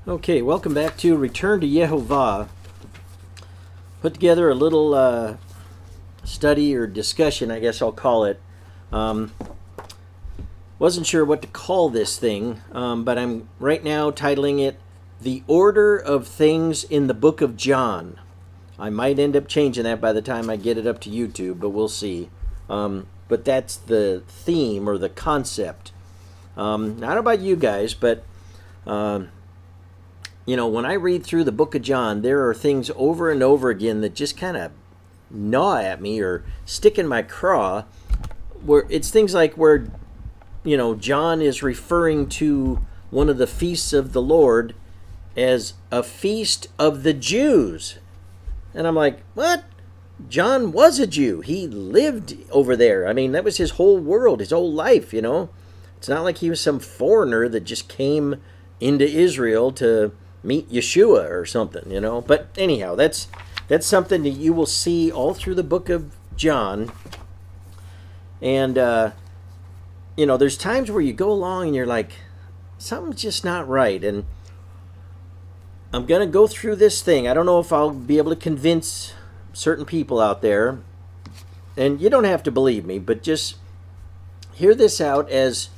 Okay, welcome back to Return to Yehovah. Put together a little study or discussion, I guess I'll call it. Um, wasn't sure what to call this thing, but I'm right now titling it The Order of Things in the Book of John. I might end up changing that by the time I get it up to YouTube, but we'll see. But that's the theme or the concept. I don't know about you guys, but when I read through the book of John, there are things over and over again that just kind of gnaw at me or stick in my craw. Where it's things like where, John is referring to one of the feasts of the Lord as a feast of the Jews. And I'm like, what? John was a Jew. He lived over there. I mean, that was his whole world, his whole life, It's not like he was some foreigner that just came into Israel to meet Yeshua or something, But anyhow, that's something that you will see all through the book of John. And, there's times where you go along and you're like, something's just not right. And I'm going to go through this thing. I don't know if I'll be able to convince certain people out there. And you don't have to believe me, but just hear this out as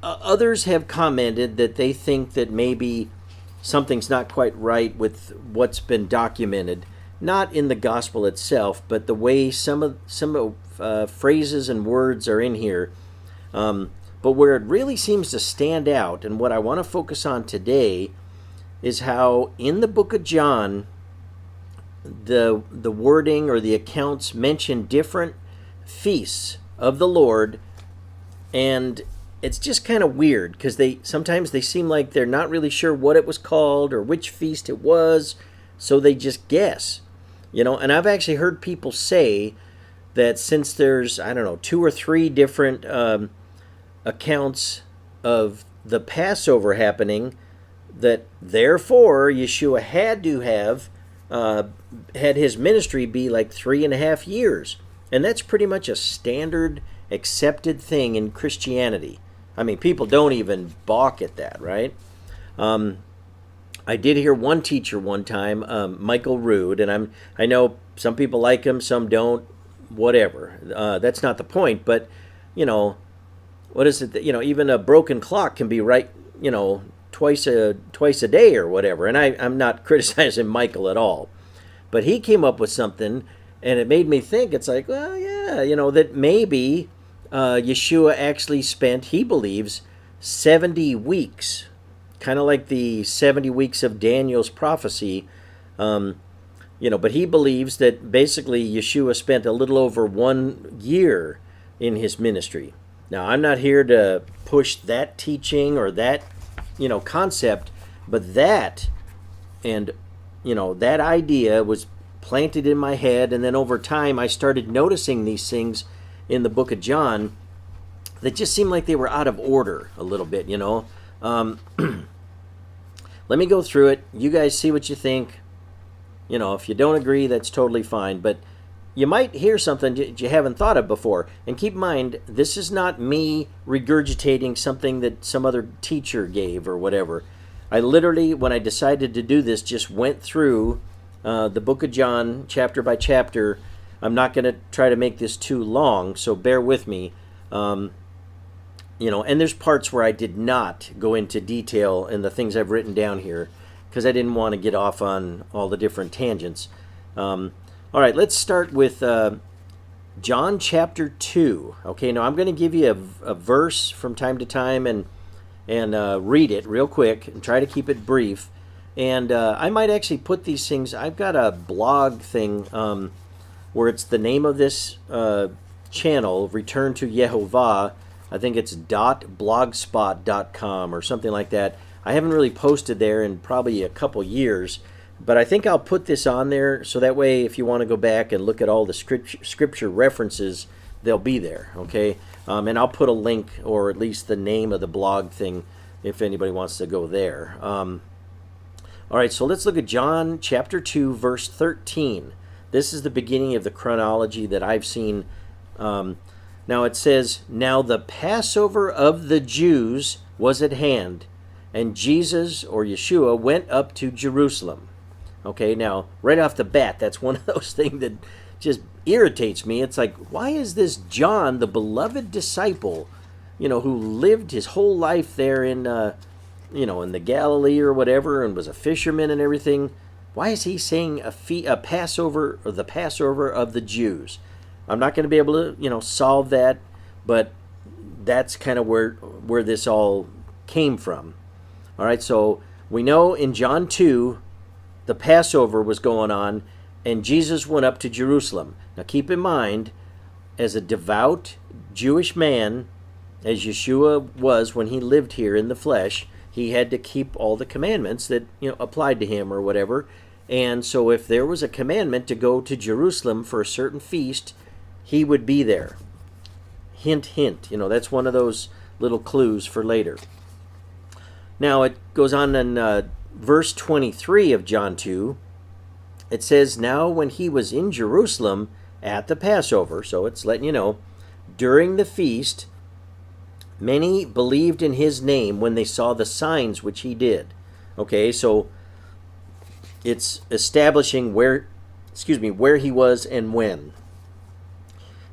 others have commented that they think that maybe something's not quite right with what's been documented, not in the gospel itself, but the way some phrases and words are in here. But where it really seems to stand out, and what I want to focus on today, is how in the book of John, the wording or the accounts mention different feasts of the Lord, and it's just kind of weird because sometimes they seem like they're not really sure what it was called or which feast it was, so they just guess. And I've actually heard people say that since there's, 2 or 3 different accounts of the Passover happening, that therefore Yeshua had to have had his ministry be like 3.5 years. And that's pretty much a standard accepted thing in Christianity. I mean, people don't even balk at that, right? I did hear one teacher one time, Michael Rood, and I know some people like him, some don't, whatever. That's not the point, but, what is it that, even a broken clock can be right, twice a day or whatever. And I'm not criticizing Michael at all. But he came up with something, and it made me think, it's like, well, yeah, that maybe Yeshua actually spent, he believes, 70 weeks, kind of like the 70 weeks of Daniel's prophecy, but he believes that basically Yeshua spent a little over 1 year in his ministry. Now, I'm not here to push that teaching or that, concept, but that, and, that idea was planted in my head, and then over time I started noticing these things in the book of John that just seemed like they were out of order a little bit, Let me go through it. You guys see what you think. If you don't agree, that's totally fine. But you might hear something that you haven't thought of before. And keep in mind, this is not me regurgitating something that some other teacher gave or whatever. I literally, when I decided to do this, just went through the book of John chapter by chapter. I'm not going to try to make this too long, so bear with me. And there's parts where I did not go into detail in the things I've written down here because I didn't want to get off on all the different tangents. All right, let's start with John chapter 2. Okay, now I'm going to give you a verse from time to time and read it real quick and try to keep it brief. And I might actually put these things, I've got a blog thing where it's the name of this channel, Return to Yehovah. I think it's .blogspot.com or something like that. I haven't really posted there in probably a couple years, but I think I'll put this on there so that way if you want to go back and look at all the scripture references, they'll be there, okay? And I'll put a link or at least the name of the blog thing if anybody wants to go there. All right, so let's look at John chapter 2, verse 13. This is the beginning of the chronology that I've seen. Now it says, "Now the Passover of the Jews was at hand, and Jesus, or Yeshua, went up to Jerusalem. Okay, now, right off the bat, that's one of those things that just irritates me. It's like, why is this John, the beloved disciple, who lived his whole life there in, in the Galilee or whatever, and was a fisherman and everything, why is he saying a Passover, or the Passover of the Jews? I'm not going to be able to, solve that, but that's kind of where this all came from. All right, so we know in John 2, the Passover was going on, and Jesus went up to Jerusalem. Now keep in mind, as a devout Jewish man, as Yeshua was when he lived here in the flesh, he had to keep all the commandments that applied to him or whatever. And so if there was a commandment to go to Jerusalem for a certain feast, he would be there. Hint, hint. That's one of those little clues for later. Now it goes on in verse 23 of John 2. It says, now when he was in Jerusalem at the Passover, so it's letting you know, during the feast, many believed in his name when they saw the signs which he did. Okay, so it's establishing where he was and when.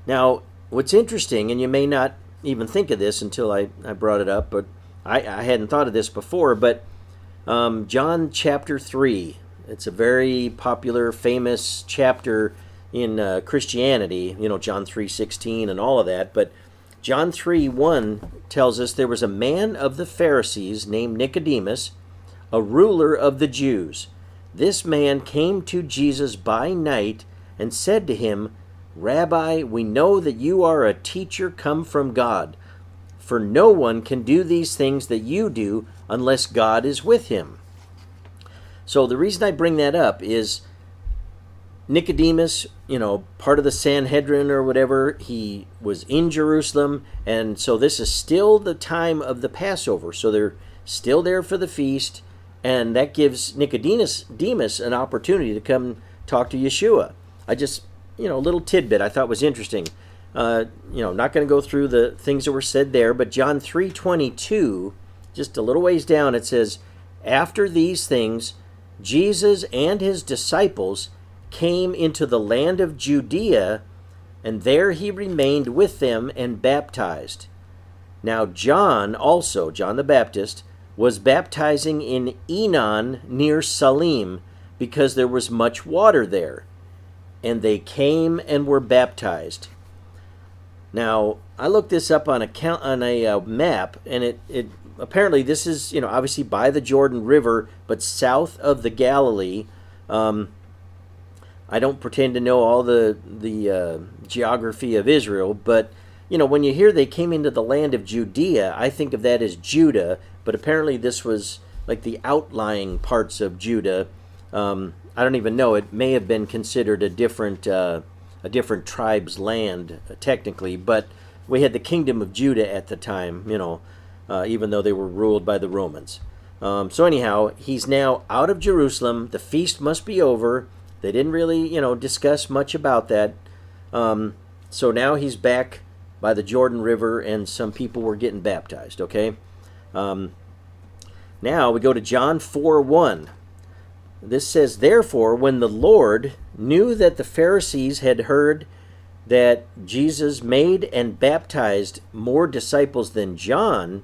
Now, what's interesting, and you may not even think of this until I brought it up, but I hadn't thought of this before, but John chapter 3, it's a very popular, famous chapter in Christianity, John 3:16 and all of that, but John 3:1 tells us there was a man of the Pharisees named Nicodemus, a ruler of the Jews. This man came to Jesus by night and said to him, Rabbi, we know that you are a teacher come from God, for no one can do these things that you do unless God is with him. So the reason I bring that up is Nicodemus, part of the Sanhedrin or whatever, he was in Jerusalem, and so this is still the time of the Passover. So they're still there for the feast, and that gives Nicodemus an opportunity to come talk to Yeshua. I just, a little tidbit I thought was interesting. Not going to go through the things that were said there, but John 3:22, just a little ways down, it says, after these things, Jesus and his disciples came into the land of Judea, and there he remained with them and baptized. Now John the Baptist, was baptizing in Enon near Salim, because there was much water there. And they came and were baptized. Now, I looked this up on a map, and it apparently this is, obviously by the Jordan River, but south of the Galilee. I don't pretend to know all the geography of Israel, but, when you hear they came into the land of Judea, I think of that as Judah, but apparently this was like the outlying parts of Judah. I don't even know. It may have been considered a different different tribe's land, technically, but we had the kingdom of Judah at the time, even though they were ruled by the Romans. So anyhow, he's now out of Jerusalem. The feast must be over. They didn't really, discuss much about that. So now he's back by the Jordan River, and some people were getting baptized, okay? Now we go to John 4:1. This says, therefore, when the Lord knew that the Pharisees had heard that Jesus made and baptized more disciples than John,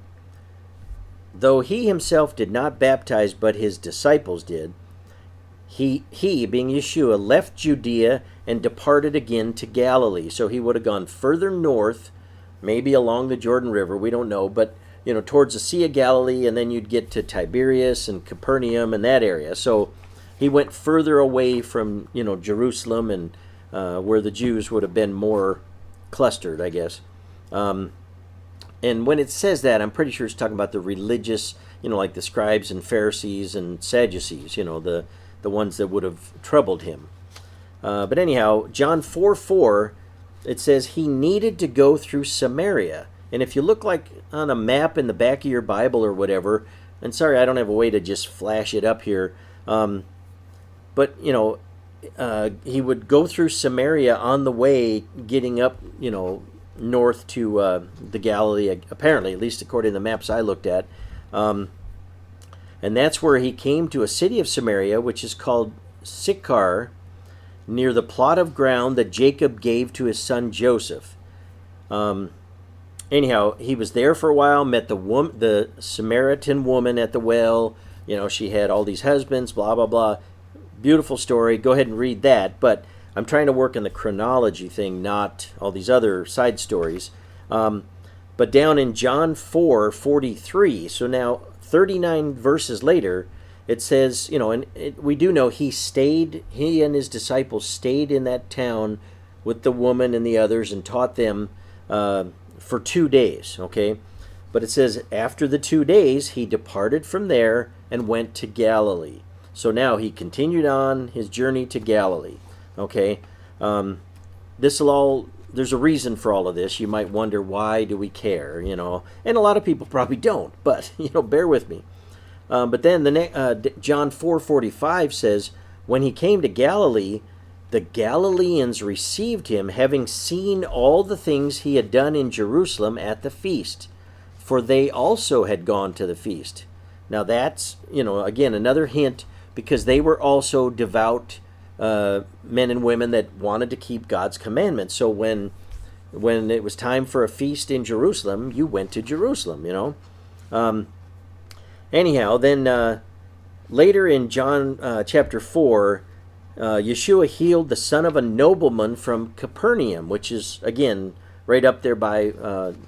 though he himself did not baptize, but his disciples did, he being Yeshua, left Judea and departed again to Galilee. So he would have gone further north, maybe along the Jordan River, we don't know, but towards the Sea of Galilee, and then you'd get to Tiberias and Capernaum and that area. So he went further away from, Jerusalem and where the Jews would have been more clustered, I guess. And when it says that, I'm pretty sure it's talking about the religious, like the scribes and Pharisees and Sadducees, the ones that would have troubled him. But anyhow, John 4:4, it says he needed to go through Samaria. And if you look like on a map in the back of your Bible or whatever, and sorry, I don't have a way to just flash it up here, but, he would go through Samaria on the way getting up, north to the Galilee, apparently, at least according to the maps I looked at. And that's where he came to a city of Samaria, which is called Sychar, near the plot of ground that Jacob gave to his son Joseph. Anyhow, he was there for a while, met the Samaritan woman at the well. She had all these husbands, blah, blah, blah. Beautiful story. Go ahead and read that. But I'm trying to work in the chronology thing, not all these other side stories. But down in John 4:43, so now 39 verses later, it says, we do know he and his disciples stayed in that town with the woman and the others and taught them for 2 days, okay? But it says, after the 2 days, he departed from there and went to Galilee. So now he continued on his journey to Galilee, okay? There's a reason for all of this. You might wonder, why do we care, And a lot of people probably don't, but, bear with me. But then John 4:45 says, when he came to Galilee, the Galileans received him, having seen all the things he had done in Jerusalem at the feast, for they also had gone to the feast. Now that's, again, another hint, because they were also devout men and women that wanted to keep God's commandments. So when it was time for a feast in Jerusalem, you went to Jerusalem, Anyhow, then later in John chapter 4, Yeshua healed the son of a nobleman from Capernaum, which is, again, right up there by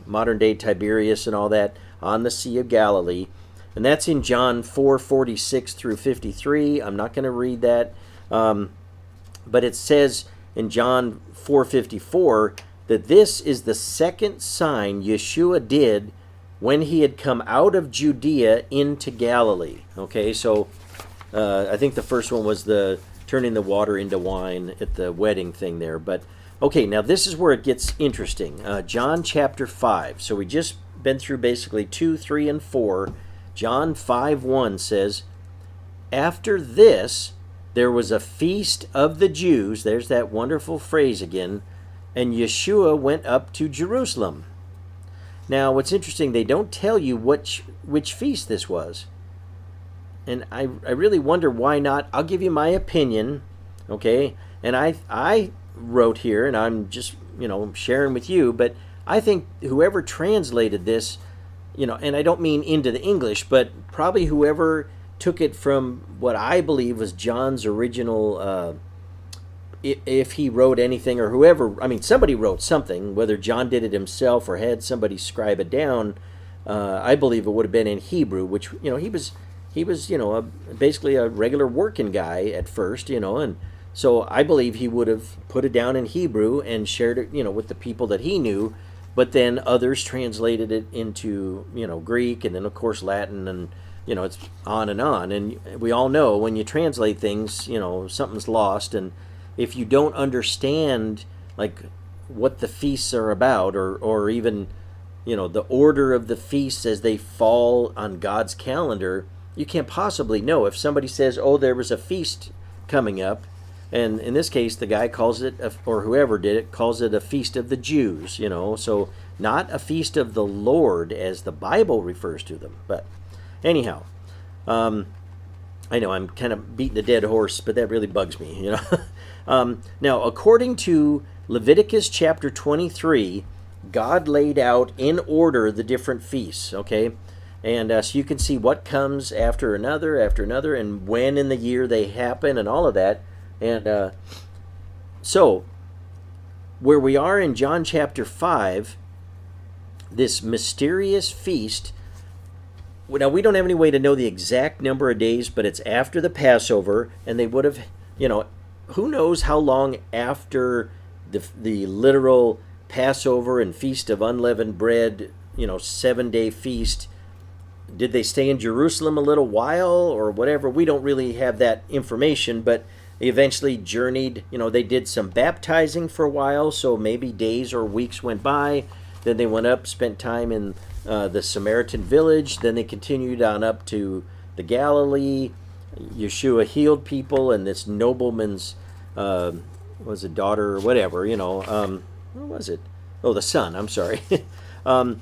modern-day Tiberias and all that, on the Sea of Galilee. And that's in John 4:46 through 53. I'm not going to read that. But it says in John 4:54 that this is the second sign Yeshua did when he had come out of Judea into Galilee. Okay, so I think the first one was the turning the water into wine at the wedding thing there. But okay, now this is where it gets interesting. John chapter 5. So we just been through basically 2, 3, and 4. John 5:1 says, after this, there was a feast of the Jews. There's that wonderful phrase again. And Yeshua went up to Jerusalem. Now, what's interesting, they don't tell you which feast this was. And I really wonder why not. I'll give you my opinion, okay? And I wrote here, and I'm just, sharing with you, but I think whoever translated this, and I don't mean into the English, but probably whoever took it from what I believe was John's original, if he wrote anything, or whoever, somebody wrote something, whether John did it himself or had somebody scribe it down. I believe it would have been in Hebrew, which, he was basically a regular working guy at first, and so I believe he would have put it down in Hebrew and shared it, with the people that he knew, but then others translated it into, Greek, and then of course Latin, and it's on. And we all know when you translate things, something's lost. And if you don't understand like what the feasts are about, or even, the order of the feasts as they fall on God's calendar, you can't possibly know. If somebody says, oh, there was a feast coming up, and in this case, the guy calls it, or whoever did it, calls it a feast of the Jews, so not a feast of the Lord as the Bible refers to them. But anyhow, I know I'm kind of beating a dead horse, but that really bugs me, Now, according to Leviticus chapter 23, God laid out in order the different feasts, okay? And so you can see what comes after another, and when in the year they happen, and all of that. And so, where we are in John chapter 5, this mysterious feast, now we don't have any way to know the exact number of days, but it's after the Passover, and they would have, who knows how long after the literal Passover and Feast of Unleavened Bread, 7-day feast. Did they stay in Jerusalem a little while or whatever? We don't really have that information, but they eventually journeyed. They did some baptizing for a while, so maybe days or weeks went by. Then they went up, spent time in the Samaritan village. Then they continued on up to the Galilee. Yeshua healed people, and this nobleman's was a daughter or whatever, what was it? Oh, the son, I'm sorry. And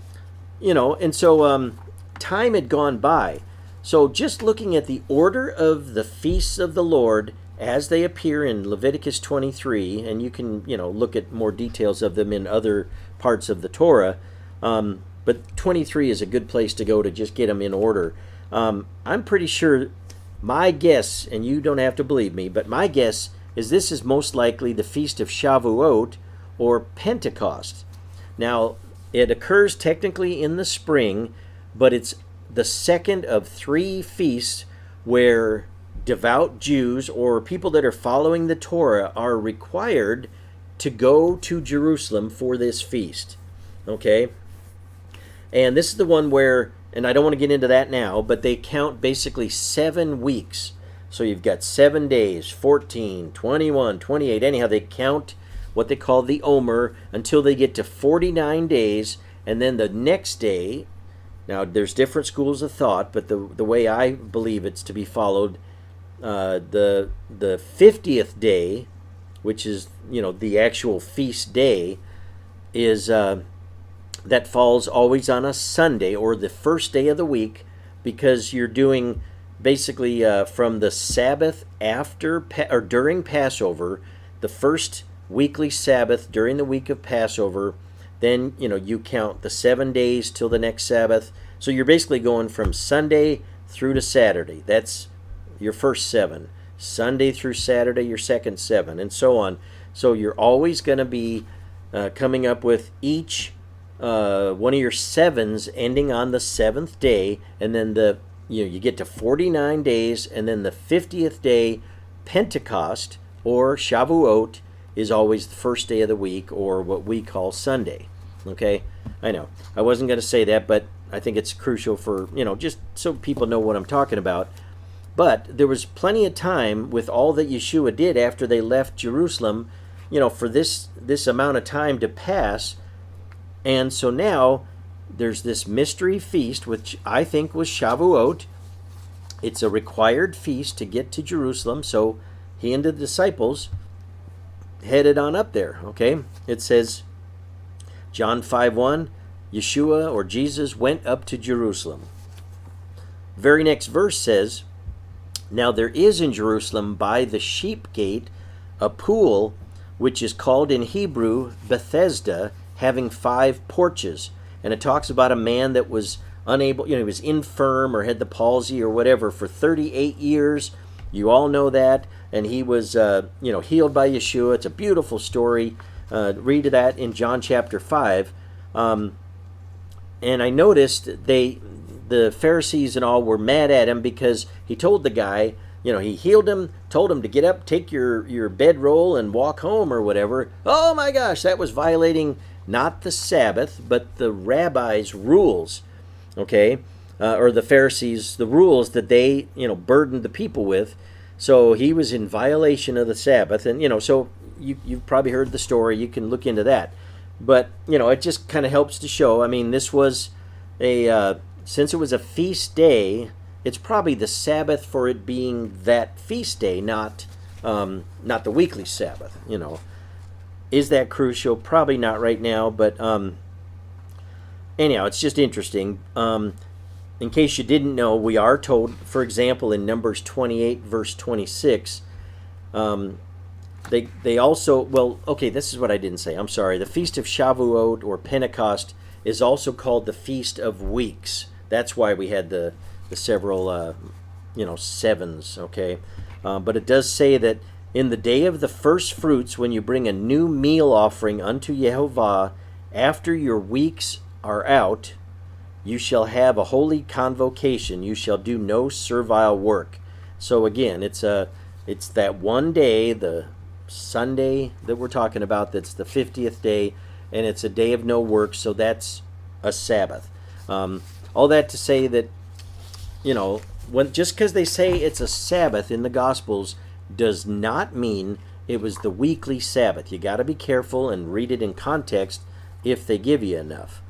so time had gone by. So just looking at the order of the feasts of the Lord as they appear in Leviticus 23, and you can, look at more details of them in other parts of the Torah, but 23 is a good place to go to just get them in order. I'm pretty sure, my guess, and you don't have to believe me, but my guess is this is most likely the Feast of Shavuot or Pentecost. Now, it occurs technically in the spring, but it's the second of 3 feasts where devout Jews or people that are following the Torah are required to go to Jerusalem for this feast. Okay? And this is the one where, and I don't want to get into that now, but they count basically 7 weeks. So you've got 7 days, 14, 21, 28. Anyhow, they count what they call the Omer until they get to 49 days, and then the next day. Now, there's different schools of thought, but the way I believe it's to be followed, the 50th day, which is, the actual feast day, is that falls always on a Sunday or the first day of the week, because you're doing basically from the Sabbath after or during Passover, the first weekly Sabbath during the week of Passover. Then, you count the 7 days till the next Sabbath. So you're basically going from Sunday through to Saturday. That's your first 7. Sunday through Saturday, your second 7, and so on. So you're always going to be coming up with each one of your 7s ending on the 7th day. And then you get to 49 days. And then the 50th day, Pentecost or Shavuot, is always the first day of the week, or what we call Sunday. Okay? I know. I wasn't going to say that, but I think it's crucial for, just so people know what I'm talking about. But there was plenty of time with all that Yeshua did after they left Jerusalem, for this amount of time to pass. And so now there's this mystery feast, which I think was Shavuot. It's a required feast to get to Jerusalem, so he and the disciples headed on up there. Okay, it says, John 5:1, Yeshua or Jesus went up to Jerusalem. Very next verse says, now there is in Jerusalem by the sheep gate a pool, which is called in Hebrew Bethesda, having 5 porches. And it talks about a man that was unable, he was infirm or had the palsy or whatever for 38 years. You all know that. And he was, healed by Yeshua. It's a beautiful story. Read that in John chapter 5. And I noticed the Pharisees and all were mad at him because he told the guy, he healed him, told him to get up, take your bedroll and walk home or whatever. Oh my gosh, that was violating not the Sabbath, but the rabbis' rules, okay? Or the Pharisees, the rules that they, burdened the people with. So he was in violation of the Sabbath. And, so you've probably heard the story. You can look into that. But, it just kind of helps to show. I mean, this was since it was a feast day, it's probably the Sabbath for it being that feast day, not the weekly Sabbath, Is that crucial? Probably not right now, but anyhow, it's just interesting. In case you didn't know, we are told, for example, in Numbers 28, verse 26, they also, this is what I didn't say. I'm sorry. The Feast of Shavuot or Pentecost is also called the Feast of Weeks. That's why we had the several, 7s, okay? But it does say that in the day of the first fruits, when you bring a new meal offering unto Yehovah, after your weeks are out, you shall have a holy convocation. You shall do no servile work. So again, it's that one day, the Sunday that we're talking about, that's the 50th day, and it's a day of no work, so that's a Sabbath. All that to say that, just because they say it's a Sabbath in the Gospels does not mean it was the weekly Sabbath. You got to be careful and read it in context if they give you enough.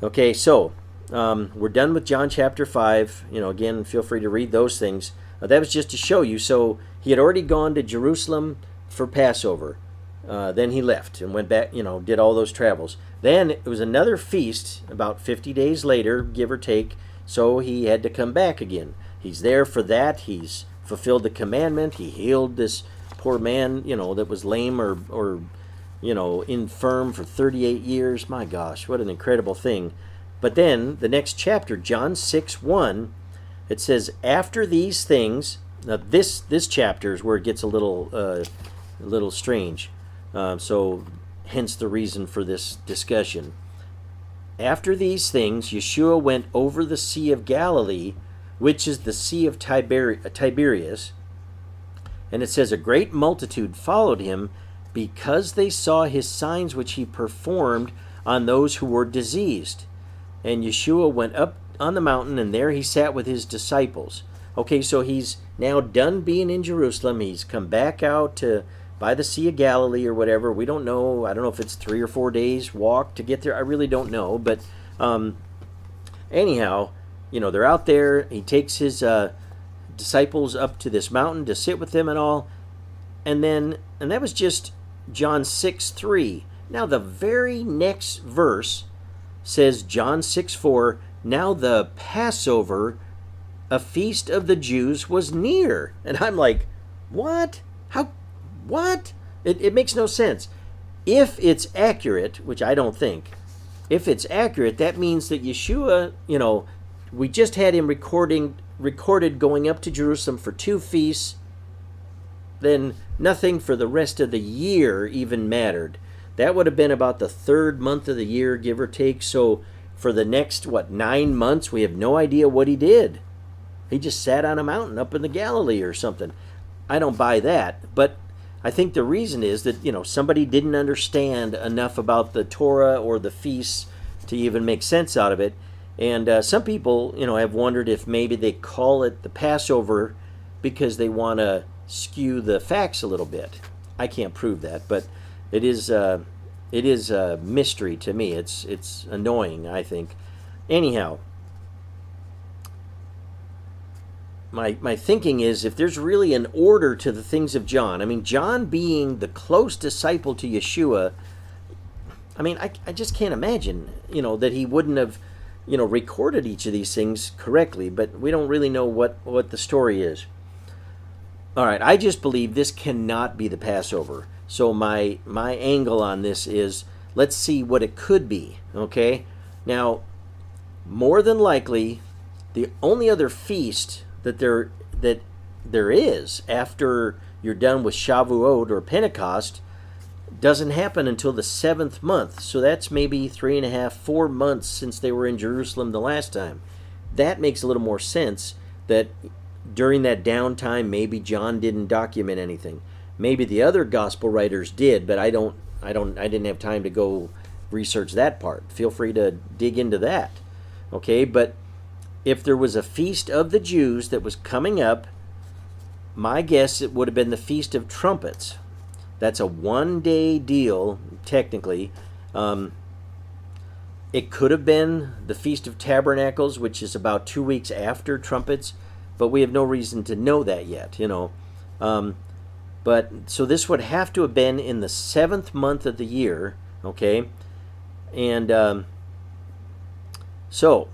Okay, so we're done with John chapter 5. Again, feel free to read those things. That was just to show you. So he had already gone to Jerusalem for Passover. Then he left and went back, did all those travels. Then it was another feast about 50 days later, give or take. So he had to come back again. He's there for that. He's fulfilled the commandment. He healed this poor man, that was lame or infirm for 38 years. My gosh, what an incredible thing. But then the next chapter, John 6:1, it says, after these things, now this chapter is where it gets a little strange. So hence the reason for this discussion. After these things, Yeshua went over the Sea of Galilee, which is the Sea of Tiberias. And it says, a great multitude followed him because they saw his signs which he performed on those who were diseased. And Yeshua went up on the mountain, and there he sat with his disciples. Okay, so he's now done being in Jerusalem. He's come back out by the Sea of Galilee or whatever. We don't know. I don't know if it's 3 or 4 days walk to get there. I really don't know. But anyhow, they're out there. He takes his disciples up to this mountain to sit with them and all. And that was just John 6:3. Now the very next verse says, John 6:4, now the Passover, a feast of the Jews, was near. And I'm like, what? How? What? It makes no sense. If it's accurate, which I don't think, if it's accurate, that means that Yeshua, we just had him recorded going up to Jerusalem for 2 feasts, then nothing for the rest of the year even mattered. That would have been about the 3rd month of the year, give or take. So for the next, 9 months, we have no idea what he did. He just sat on a mountain up in the Galilee or something. I don't buy that. But I think the reason is that, somebody didn't understand enough about the Torah or the feasts to even make sense out of it. And some people, have wondered if maybe they call it the Passover because they want to skew the facts a little bit. I can't prove that, but it is a mystery to me. It's annoying, I think. Anyhow, my thinking is, if there's really an order to the things of John, John being the close disciple to Yeshua, I just can't imagine, that he wouldn't have, recorded each of these things correctly, but we don't really know what the story is. All right, I just believe this cannot be the Passover. So my angle on this is, let's see what it could be, okay? Now, more than likely, the only other feast that there is after you're done with Shavuot or Pentecost doesn't happen until the 7th month. So that's maybe 3.5, 4 months since they were in Jerusalem the last time. That makes a little more sense that during that downtime, maybe John didn't document anything. Maybe the other gospel writers did, but I didn't have time to go research that part. Feel free to dig into that. Okay, but if there was a feast of the Jews that was coming up, my guess it would have been the Feast of Trumpets. That's a 1-day deal, technically. It could have been the Feast of Tabernacles, which is about 2 weeks after Trumpets, but we have no reason to know that yet, But so this would have to have been in the 7th month of the year, okay? And so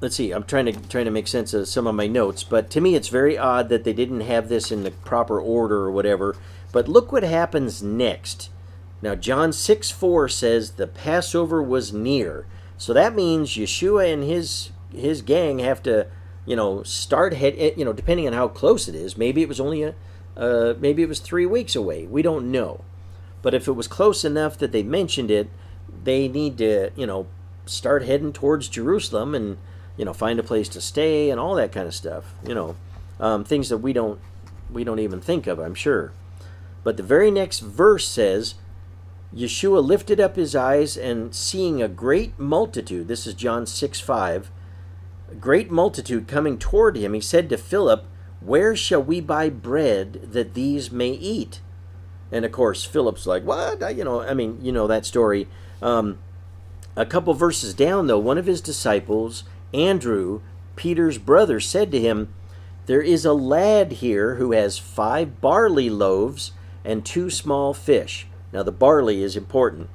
let's see. I'm trying to make sense of some of my notes, but to me it's very odd that they didn't have this in the proper order or whatever. But look what happens next. Now John 6:4 says the Passover was near. So that means Yeshua and his gang have to, start depending on how close it is. Maybe it was only maybe it was 3 weeks away. We don't know. But if it was close enough that they mentioned it, they need to, start heading towards Jerusalem and, find a place to stay and all that kind of stuff. Things that we don't even think of, I'm sure. But the very next verse says, Yeshua lifted up his eyes and seeing a great multitude, this is John 6:5, a great multitude coming toward him, he said to Philip, where shall we buy bread that these may eat? And of course, Philip's like, what? That story. A couple verses down, though, one of his disciples, Andrew, Peter's brother, said to him, there is a lad here who has 5 barley loaves and 2 small fish. Now, the barley is important.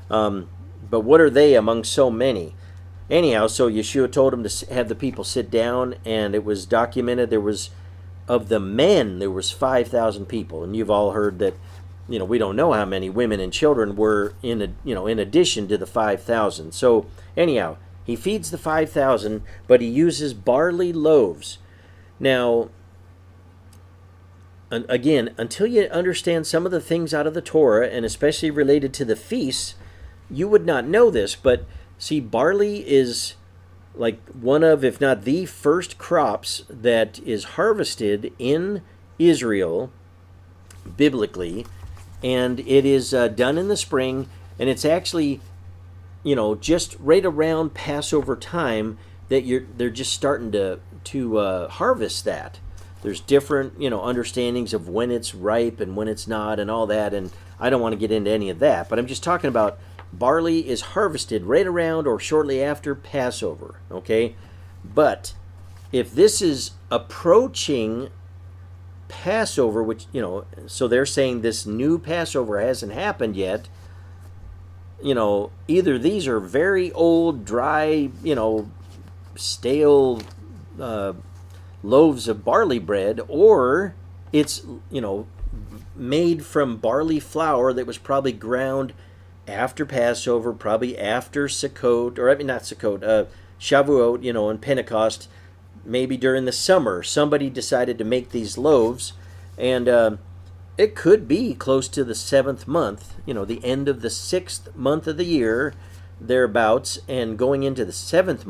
But what are they among so many? anyhow, so Yeshua told him to have the people sit down, and it was documented there was, of the men, there was 5,000 people. And you've all heard that, we don't know how many women and children were in addition to the 5,000. So anyhow, he feeds the 5,000, but he uses barley loaves. Now, again, until you understand some of the things out of the Torah, and especially related to the feasts, you would not know this. But see, barley is like one of, if not the first crops that is harvested in Israel, biblically, and it is done in the spring, and it's actually, just right around Passover time that they're just starting to harvest that. There's different, understandings of when it's ripe and when it's not and all that, and I don't want to get into any of that, but I'm just talking about barley is harvested right around or shortly after Passover, okay? But if this is approaching Passover, which, so they're saying this new Passover hasn't happened yet, either these are very old, dry, stale loaves of barley bread, or it's, made from barley flour that was probably ground after Passover, probably after Sukkot, or not Sukkot, Shavuot, and Pentecost, maybe during the summer. Somebody decided to make these loaves, and it could be close to the 7th month, the end of the 6th month of the year, thereabouts, and going into the 7th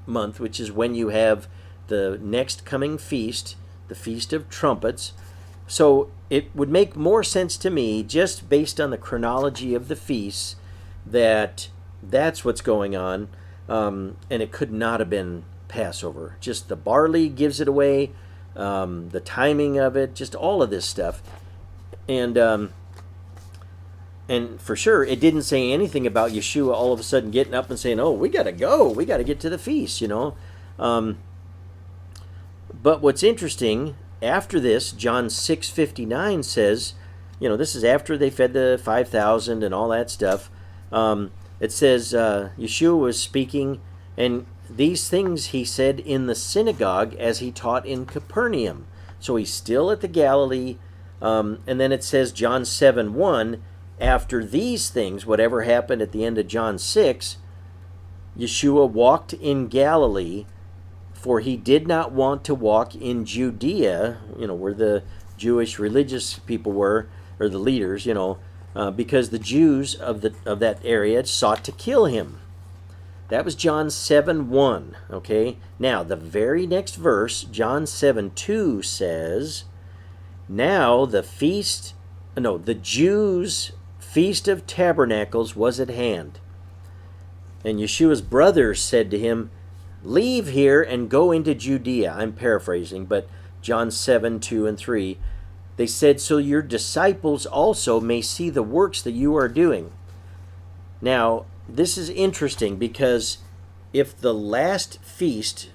month, which is when you have the next coming feast, the Feast of Trumpets. So it would make more sense to me, just based on the chronology of the feasts, that that's what's going on, and it could not have been Passover. Just the barley gives it away, the timing of it, just all of this stuff. And for sure, it didn't say anything about Yeshua all of a sudden getting up and saying, "Oh, we got to go. We got to get to the feast," But what's interesting, after this, John 6:59 says, this is after they fed the 5,000 and all that stuff. It says, Yeshua was speaking, and these things he said in the synagogue as he taught in Capernaum. So he's still at the Galilee. And then it says, John 7:1, after these things, whatever happened at the end of John 6, Yeshua walked in Galilee, for he did not want to walk in Judea, where the Jewish religious people were, or the leaders, because the Jews of that area sought to kill him. That was John 7:1, okay? Now, the very next verse, John 7:2 says, now the Jews' Feast of Tabernacles was at hand. And Yeshua's brothers said to him, leave here and go into Judea. I'm paraphrasing, but John 7:2 and 3. They said, so your disciples also may see the works that you are doing. Now, this is interesting, because if the last feast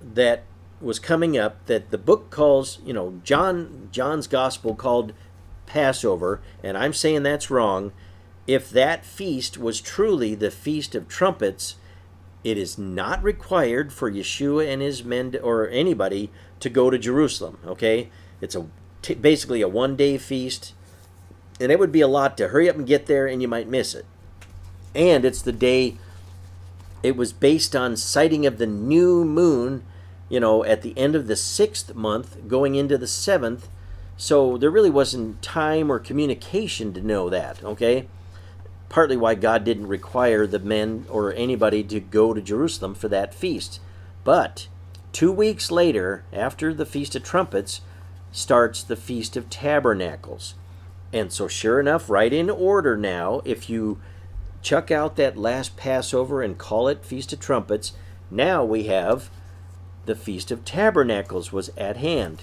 that was coming up, that the book calls, John's gospel called Passover, and I'm saying that's wrong, if that feast was truly the Feast of Trumpets, it is not required for Yeshua and his men or anybody to go to Jerusalem, okay? It's basically a one-day feast, and it would be a lot to hurry up and get there, and you might miss it. And it's the day, it was based on sighting of the new moon, at the end of the 6th month, going into the 7th, so there really wasn't time or communication to know that, okay? Partly why God didn't require the men or anybody to go to Jerusalem for that feast. But 2 weeks later, after the Feast of Trumpets, starts the Feast of Tabernacles. And so sure enough, right in order now, if you chuck out that last Passover and call it Feast of Trumpets, now we have the Feast of Tabernacles was at hand.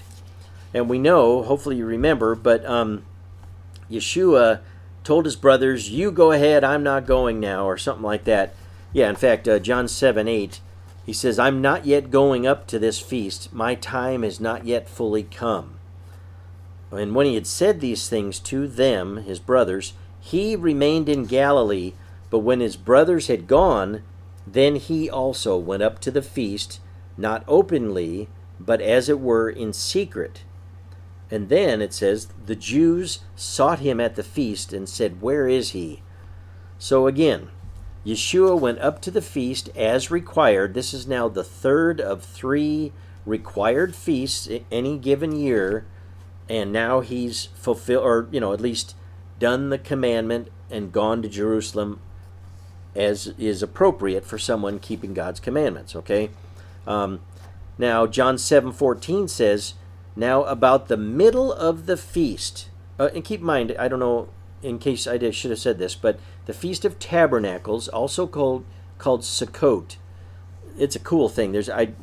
And we know, hopefully you remember, but Yeshua told his brothers, you go ahead, I'm not going now, or something like that. Yeah, in fact, John 7:8, he says, I'm not yet going up to this feast. My time has not yet fully come. And when he had said these things to them, his brothers, he remained in Galilee, but when his brothers had gone, Then he also went up to the feast, not openly, but as it were in secret. And then it says, the Jews sought him at the feast and said, Where is he? So again, Yeshua went up to the feast as required. This is now the third of 3 required feasts any given year. And now he's fulfilled, or, at least done the commandment and gone to Jerusalem as is appropriate for someone keeping God's commandments, okay? Now, John 7:14 says, now about the middle of the feast, and keep in mind, I don't know, in case I should have said this, but the Feast of Tabernacles, also called Sukkot, it's a cool thing. I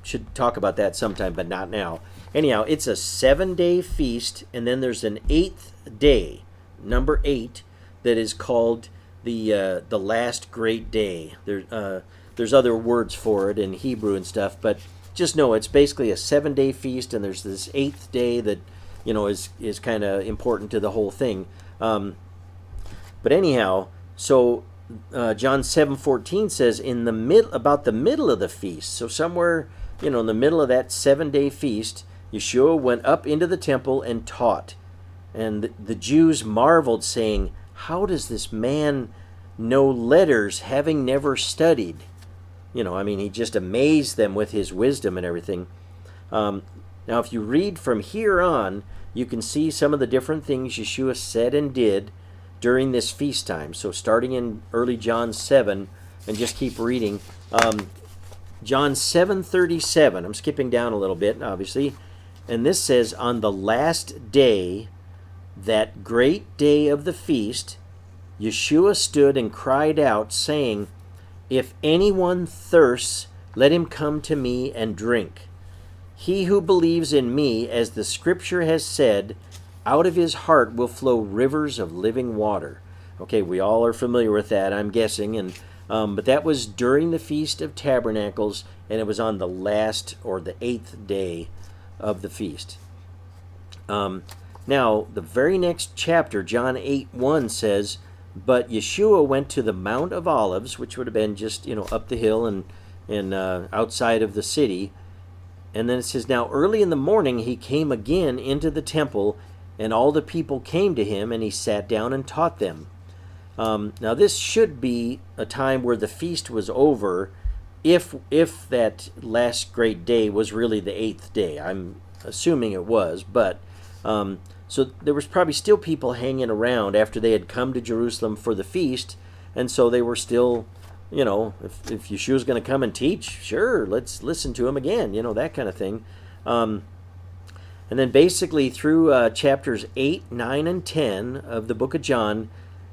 should talk about that sometime, but not now. Anyhow, it's a 7-day feast, and then there's an 8th day, number 8, that is called the last great day. There's other words for it in Hebrew and stuff, but just know it's basically a 7-day feast, and there's this 8th day that is kind of important to the whole thing. But anyhow, so John 7:14 says about the middle of the feast. So somewhere in the middle of that 7-day feast, Yeshua went up into the temple and taught, and the Jews marveled, saying, "How does this man know letters, having never studied?" He just amazed them with his wisdom and everything. Now, if you read from here on, you can see some of the different things Yeshua said and did during this feast time. So starting in early John 7, and just keep reading. John 7:37, I'm skipping down a little bit, obviously. And this says, on the last day, that great day of the feast, Yeshua stood and cried out, saying, if anyone thirsts, let him come to me and drink. He who believes in me, as the scripture has said, out of his heart will flow rivers of living water. Okay, we all are familiar with that, I'm guessing, and but that was during the Feast of Tabernacles, and it was on the last, or the 8th day of the feast. Now, the very next chapter, John 8:1 says, but Yeshua went to the Mount of Olives, which would have been just, up the hill and outside of the city. And then it says, now early in the morning he came again into the temple, and all the people came to him, and he sat down and taught them. Now this should be a time where the feast was over, if that last great day was really the 8th day. I'm assuming it was, but so there was probably still people hanging around after they had come to Jerusalem for the feast, and so they were still, if Yeshua's going to come and teach, sure, let's listen to him again, that kind of thing. And then basically through chapters 8, 9, and 10 of the book of John,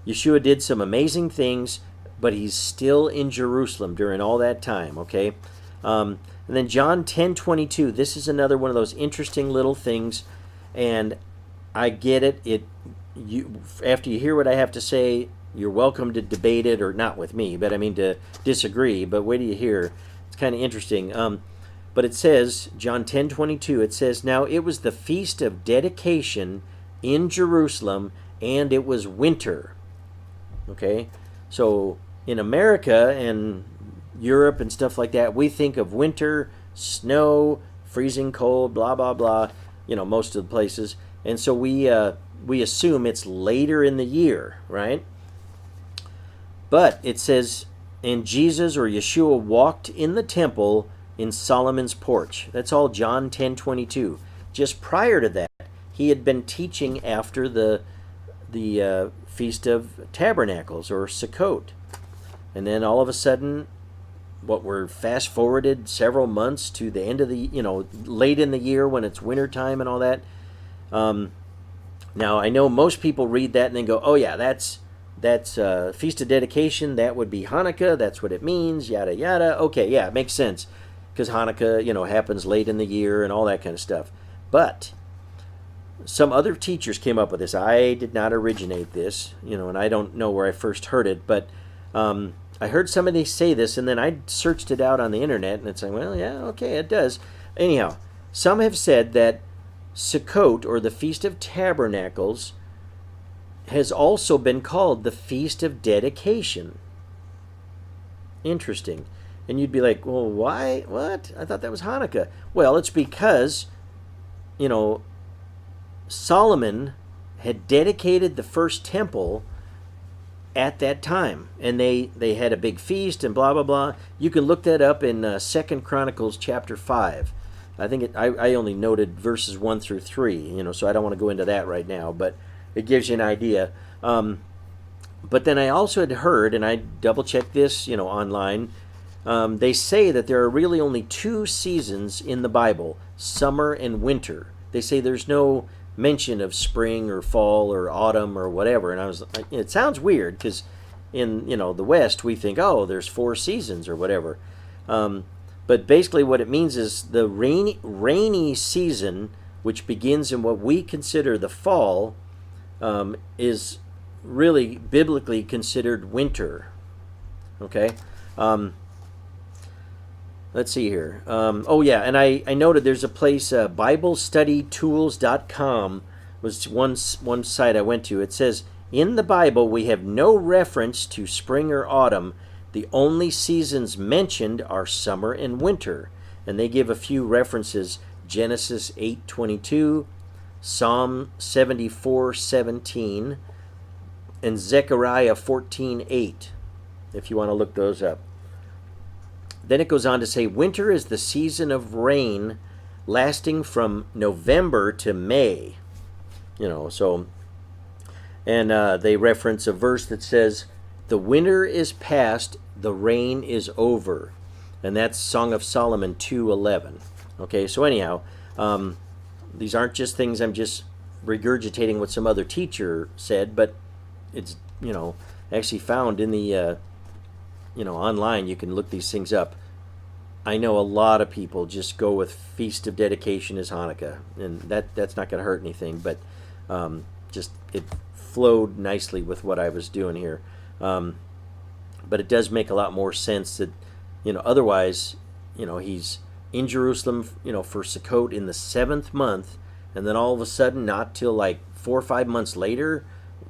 Yeshua did some amazing things, but he's still in Jerusalem during all that time, okay? And then John 10:22, this is another one of those interesting little things, and I get it. After you hear what I have to say, you're welcome to debate it, or not with me, but to disagree. But wait till you hear. It's kind of interesting. But it says, John 10:22, it says, now it was the Feast of Dedication in Jerusalem, and it was winter. Okay? So in America and Europe and stuff like that, we think of winter, snow, freezing cold, blah, blah, blah, most of the places. And so we assume it's later in the year, right? But it says, and Jesus, or Yeshua, walked in the temple in Solomon's porch. That's all John 10:22. Just prior to that, he had been teaching after the Feast of Tabernacles, or Sukkot. And then all of a sudden, we're fast forwarded several months to the end of the, late in the year when it's winter time and all that. Now I know most people read that and then go, oh yeah, that's Feast of Dedication, that would be Hanukkah, that's what it means, yada yada. Okay, yeah, it makes sense, because Hanukkah, happens late in the year and all that kind of stuff. But some other teachers came up with this. I did not originate this, and I don't know where I first heard it, but I heard somebody say this, and then I searched it out on the internet, and it's like, well, yeah, okay, it does. Anyhow, some have said that Sukkot, or the Feast of Tabernacles, has also been called the Feast of Dedication. interesting. And you'd be like, well, why? What? I thought that was Hanukkah. Well, it's because, you know, Solomon had dedicated the first temple at that time, and they had a big feast and blah blah blah. You can look that up in 2 Chronicles chapter 5. I think I only noted verses 1 through 3, you know, so I don't want to go into that right now, but it gives you an idea. But then I also had heard, and I double checked this, you know, online. They say that there are really only 2 seasons in the Bible: summer and winter. They say there's no mention of spring or fall or autumn or whatever. And I was like, it sounds weird because in, you know, the West we think, oh, there's 4 seasons or whatever. But basically what it means is the rainy season, which begins in what we consider the fall, is really biblically considered winter. Okay. Let's see here. Oh yeah, and I noted there's a place, BibleStudyTools.com was one site I went to. It says, in the Bible we have no reference to spring or autumn. The only seasons mentioned are summer and winter. And they give a few references: Genesis 8:22, Psalm 74:17, and Zechariah 14:8, if you want to look those up. Then it goes on to say, winter is the season of rain lasting from November to May. You know, so, and they reference a verse that says, the winter is past, the rain is over. And that's Song of Solomon 2:11. Okay, so anyhow, these aren't just things I'm just regurgitating what some other teacher said, but it's, you know, actually found in the you know, online. You can look these things up. I know a lot of people just go with Feast of Dedication as Hanukkah, and that's not going to hurt anything, but just it flowed nicely with what I was doing here. But it does make a lot more sense that, you know, otherwise, you know, he's in Jerusalem, you know, for Sukkot in the 7th month, and then all of a sudden, not till like 4 or 5 months later,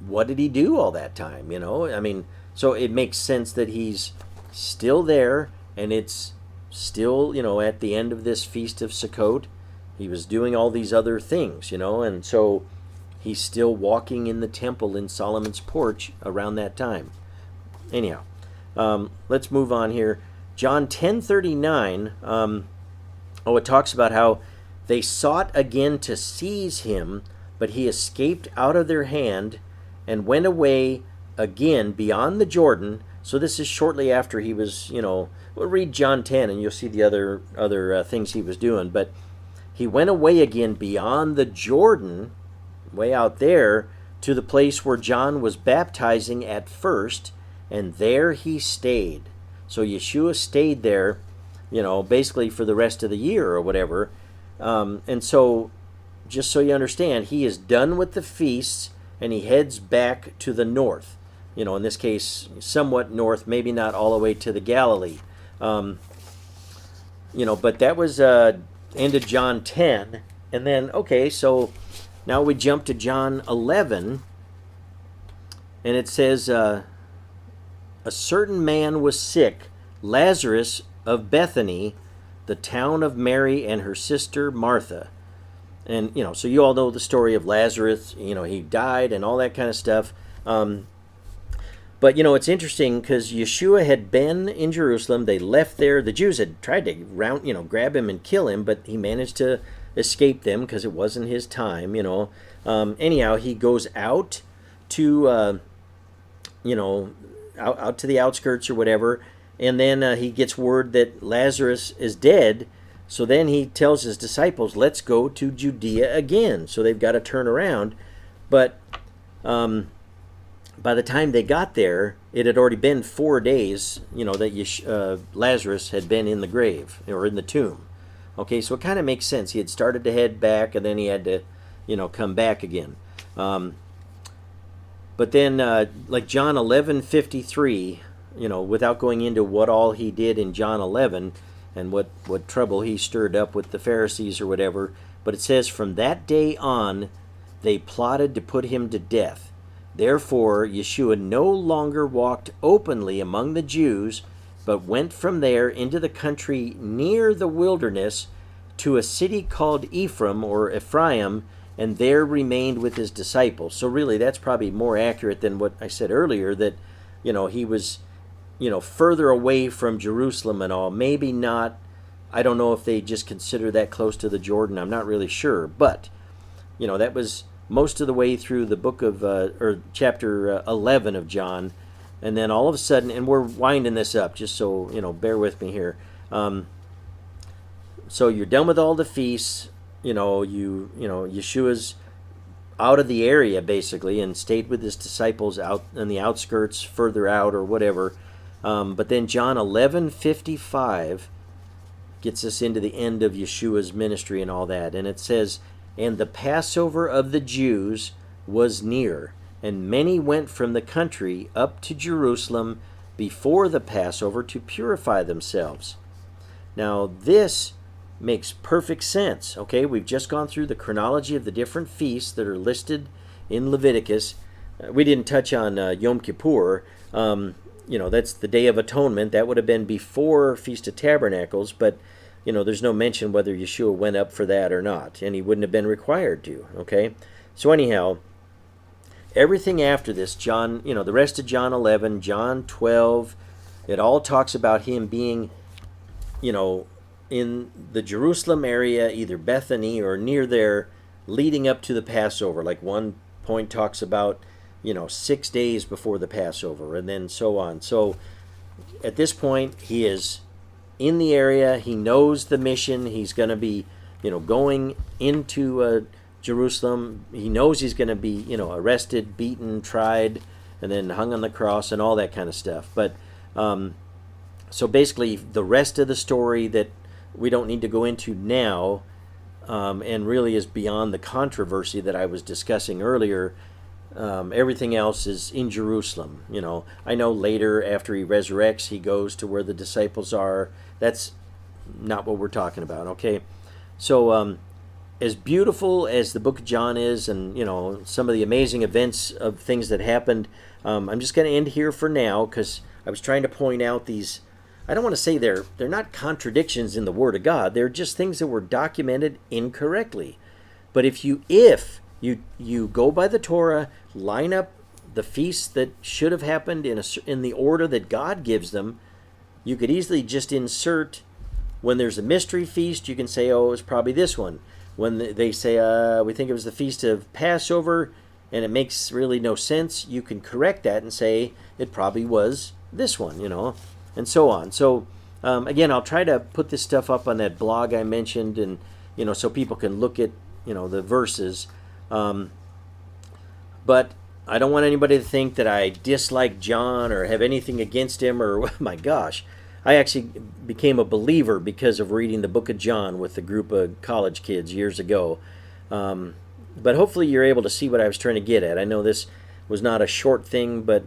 what did he do all that time, you know? I mean, so it makes sense that he's still there, and it's still, you know, at the end of this Feast of Sukkot, he was doing all these other things, you know, and so he's still walking in the temple in Solomon's porch around that time. Anyhow, let's move on here. John 10:39, it talks about how they sought again to seize him, but he escaped out of their hand and went away again beyond the Jordan. So this is shortly after he was, you know, we'll read John 10 and you'll see the other things he was doing. But he went away again beyond the Jordan, way out there, to the place where John was baptizing at first, and there he stayed. So Yeshua stayed there, you know, basically for the rest of the year or whatever. And so, just so you understand, he is done with the feasts and he heads back to the north. You know, in this case, somewhat north, maybe not all the way to the Galilee. You know, but that was end of John 10. And then, okay, so now we jump to John 11. And it says, a certain man was sick, Lazarus of Bethany, the town of Mary and her sister Martha. And, you know, so you all know the story of Lazarus. You know, he died and all that kind of stuff. But, you know, it's interesting because Yeshua had been in Jerusalem. They left there. The Jews had tried to grab him and kill him, but he managed to escape them because it wasn't his time, you know. Anyhow, he goes out to, out to the outskirts or whatever, and then he gets word that Lazarus is dead. So then he tells his disciples, let's go to Judea again. So they've got to turn around. But by the time they got there, it had already been 4 days, you know, that Lazarus had been in the grave or in the tomb. Okay, so it kind of makes sense. He had started to head back, and then he had to, you know, come back again. But then, like John 11:53, you know, without going into what all he did in John 11 and what trouble he stirred up with the Pharisees or whatever, but it says, from that day on, they plotted to put him to death. Therefore, Yeshua no longer walked openly among the Jews, but went from there into the country near the wilderness to a city called Ephraim or Ephraim, and there remained with his disciples. So really, that's probably more accurate than what I said earlier, that, he was, further away from Jerusalem and all. Maybe not. I don't know if they just consider that close to the Jordan. I'm not really sure. But, that was most of the way through the book of, or chapter 11 of John. And then all of a sudden, and we're winding this up, just so, bear with me here. So you're done with all the feasts. Yeshua's out of the area, basically, and stayed with his disciples out in the outskirts, further out, or whatever. But then John 11:55 gets us into the end of Yeshua's ministry and all that. And it says, "And the Passover of the Jews was near, and many went from the country up to Jerusalem before the Passover to purify themselves." Now, this makes perfect sense. Okay, we've just gone through the chronology of the different feasts that are listed in Leviticus. We didn't touch on Yom Kippur. That's the Day of Atonement. That would have been before Feast of Tabernacles, but there's no mention whether Yeshua went up for that or not, and he wouldn't have been required to. Okay, so anyhow, everything after this, John, the rest of John 11, John 12, it all talks about him being, in the Jerusalem area, either Bethany or near there, leading up to the Passover. Like one point talks about, 6 days before the Passover, and then so on. So at this point, he is in the area. He knows the mission. He's going to be, going into Jerusalem. He knows he's going to be, arrested, beaten, tried, and then hung on the cross and all that kind of stuff. But so basically, the rest of the story that we don't need to go into now, and really is beyond the controversy that I was discussing earlier. Everything else is in Jerusalem. I know later, after he resurrects, he goes to where the disciples are. That's not what we're talking about, okay? So, as beautiful as the book of John is, and, some of the amazing events of things that happened, I'm just going to end here for now, because I was trying to point out these, I don't want to say they're not contradictions in the Word of God. They're just things that were documented incorrectly. But if you go by the Torah, line up the feasts that should have happened in the order that God gives them, you could easily just insert, when there's a mystery feast, you can say, oh, it was probably this one. When they say, we think it was the Feast of Passover, and it makes really no sense, you can correct that and say, it probably was this one, and so on. So, again, I'll try to put this stuff up on that blog I mentioned, and, so people can look at, the verses. But I don't want anybody to think that I dislike John or have anything against him, or, my gosh, I actually became a believer because of reading the book of John with a group of college kids years ago. But hopefully you're able to see what I was trying to get at. I know this was not a short thing, but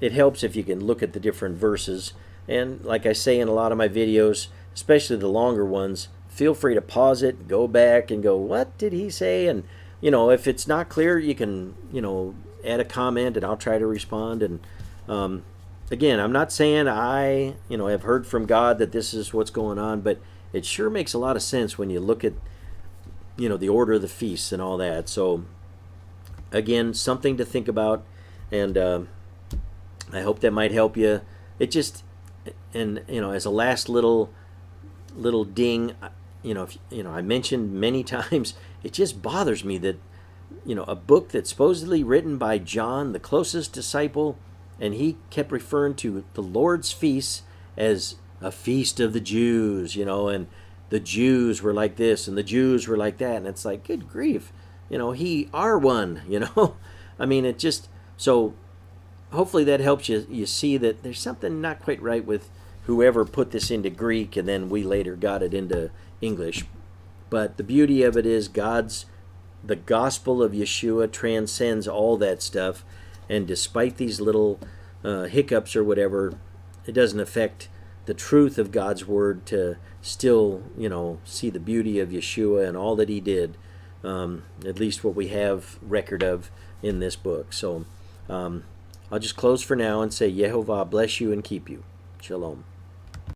it helps if you can look at the different verses. And like I say in a lot of my videos, especially the longer ones, feel free to pause it, go back and go, what did he say? And, if it's not clear, you can, add a comment and I'll try to respond. And again, I'm not saying I, have heard from God that this is what's going on, but it sure makes a lot of sense when you look at, the order of the feasts and all that. So, again, something to think about, and I hope that might help you. It just, and as a last little ding, I mentioned many times, it just bothers me that, a book that's supposedly written by John, the closest disciple, and he kept referring to the Lord's feasts as a feast of the Jews, and the Jews were like this and the Jews were like that, and it's like, good grief, he are one, I mean, it just, so hopefully that helps you see that there's something not quite right with whoever put this into Greek, and then we later got it into English. But the beauty of it is the gospel of Yeshua transcends all that stuff, and despite these little hiccups or whatever, it doesn't affect the truth of God's word to still, see the beauty of Yeshua and all that he did, at least what we have record of in this book. So I'll just close for now and say, Yehovah bless you and keep you. Shalom.